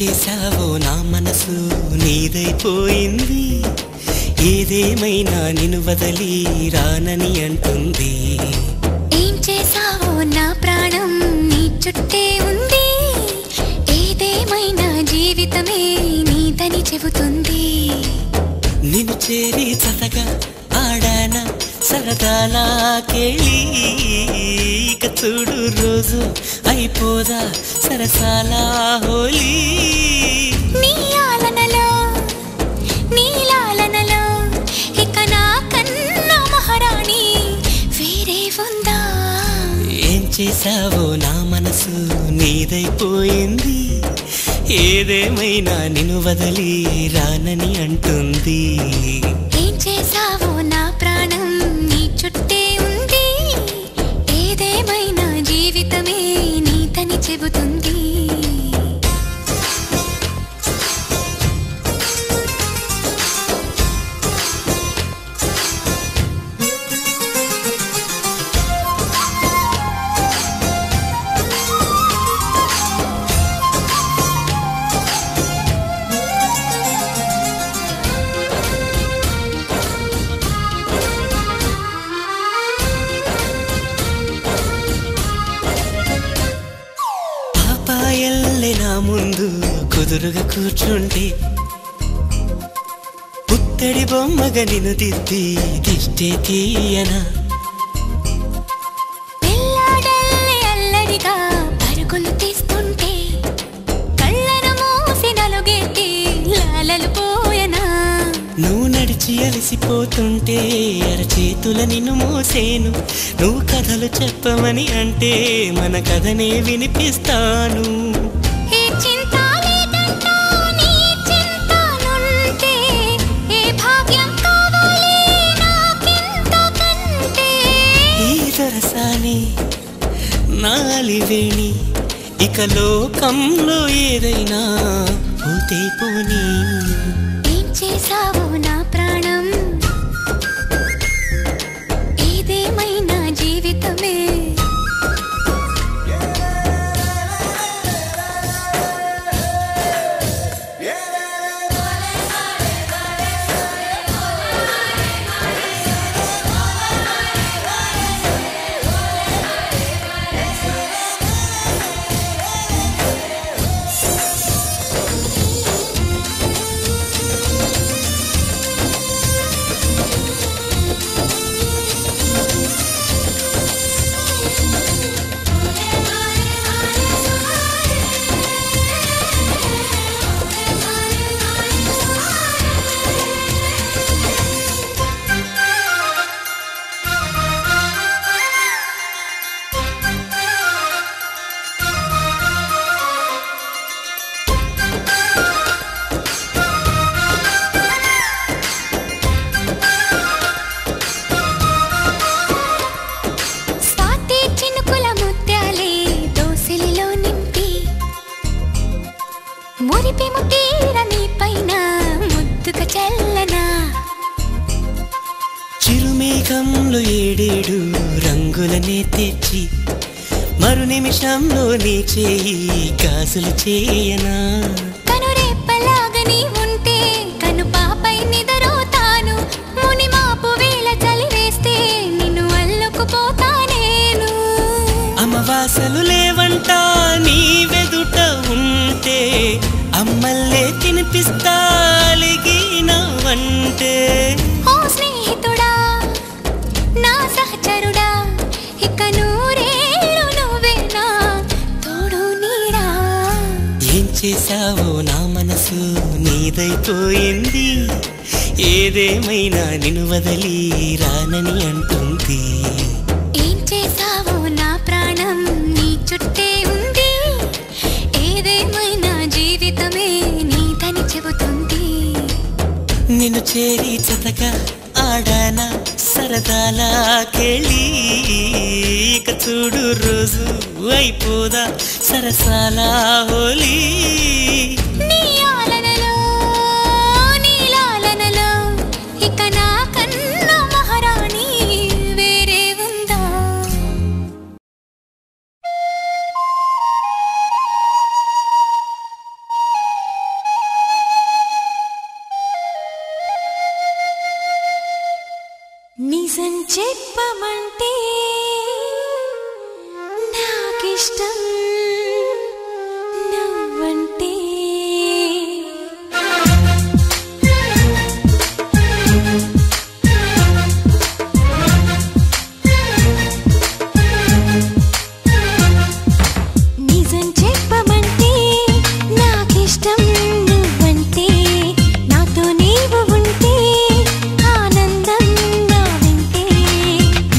చేసావో నా మనసు నీదైపోయింది ఏదేమైనా నిన్ను వదలి రానని అంటుంది ఏం చేసావో నా ప్రాణం నీ చుట్టే ఉంది ఏదేమైనా జీవితమే నీదని చెబుతుంది నిన్ను చేరి చతగా ఆడానా సరదాలా కేళి ఇక చూడు రోజు అయిపోదా సరసాలా హోలీ నీ ఆలనలో నీ లాలనలో ఇక నా కన్నా మహారాణి వేరే ఉందా ఏం చేసావో నా మనసు నీదైపోయింది ఏదేమైనా నిన్ను వదలి రానని అంటుంది ఏం చేసావో నా ప్రాణం నీ చుట్టే ఉంది ఏదేమైనా జీవితమే నీదని చెబుతుంది నా ముందు కుదురుగా కూర్చుంటే పుత్తడి బొమ్మగా నిన్ను దిద్ది దిష్టే తీయనా పిల్లాడల్లే అల్లరిగా పరుగులు తీస్తుంటే కళ్ళను మూసి నలుగెత్తి లాలలు పోయనా నువ్వు నడిచి అలసిపోతుంటే అరచేతుల నిన్ను మోసేను నువ్వు కథలు చెప్పమని అంటే మన కథనే వినిపిస్తాను నాలివేణి ఇక లోకంలో ఏదైనా పోతే పోనీ ఏం చేసావో నా ప్రాణం ఏదేమైనా జీవితమే చిరుమేఘంలో ఏడేడు రంగులనే తెచ్చి మరు నిమిషంలో నీ చేయి గాజులు చేయనా కనురెప్పలాగని ఉంటే కను పాపై నిదరోతాను ముని మాపు వేళ చలి వేస్తే నిన్ను అల్లుకుపోతా నేను అమ్మవాసలు లేవంట నీ వెదుట ఉంటే అమ్మల్లే తినిపిస్తా అలిగినవంటే ఓ స్నేహితుడా నా సహచరుడా ఇక నూరేళ్ళు నువ్వేనా తోడు నీడా ఏం చేసావో నా మనసు నీదైపోయింది ఏదేమైనా నిన్ను వదలి రానని అంటుంది ఏం చేసావో నా ప్రాణం నీ చుట్టే ఉంది ఏదేమైనా జీవితమే నీదని చెబుతుంది నిన్ను చేరి చతగా ఆడానా సరదాలా కేళి ఇక చూడు రోజు అయిపోదా సరసాలా హోలీ నీ ఆలనలో నీ లాలనలో ఇక నా కన్నా మహారాణి వేరే ఉందా నిజం చెప్పమంటే నాకిష్టం నువ్వంటే నిజం చెప్పమంటే నాకిష్టం నువ్వంటే నాతో నీవు ఉంటే ఆనందం నా వింటే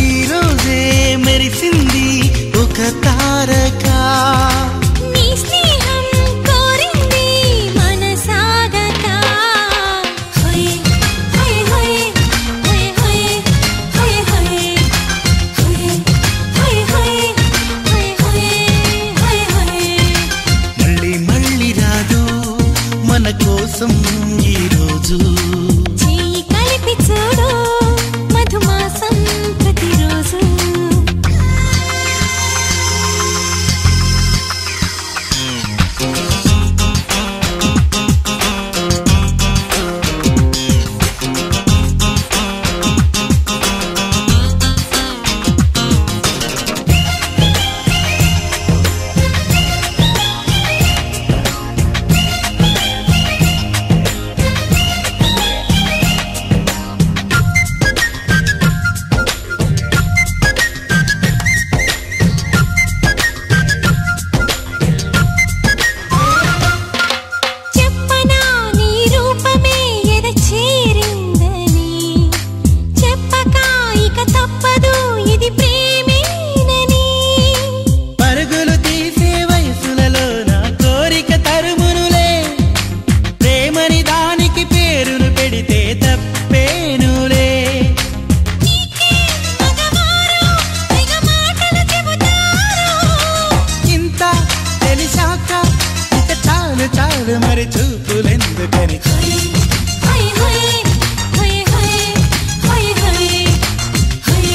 ఈరోజే మెరిసింది ఒక తారక నీ స్నేహం కోరింది మనసాగక హోయ్ హోయ్ హోయ్ హోయ్ హోయ్ హోయ్ హోయ్ హోయ్ హోయ్ హోయ్ హోయ్ హోయ్ మళ్ళీ మళ్ళీ రాదు మన కోసం ఈ రోజు చెయ్యి కలిపి చూడు మధుమాసం ప్రతిరోజు చెప్పనా నీ రూపమే ఎద చేరిందని చెప్పక ఇక తప్పదు ఇది ప్రేమేనని పరుగులు తీసే వయసులలో నా కోరిక తరుమునులే ప్రేమని దానికి పేరును పెడితే తప్పేనులే నీకే మగవారు తెగ మాటలు చెబుతారు ఇంత తెలిసాక ఇక చాలు చాలు మరి చూపులెందుకని హోయ్ హోయ్ హోయ్ హోయ్ హోయ్ హోయ్ హోయ్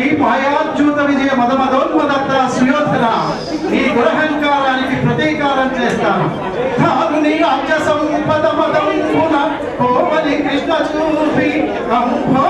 ఓరి మాయాచ్యుత విజయ మదమదోన్మదత్త సుయోధన, నీ దురహంకారానికి ప్రతీకారం చేస్తాను. తాను నీ రాజ్య సంపద మదంపున కోమలి కృష్ణ చూపి అంభో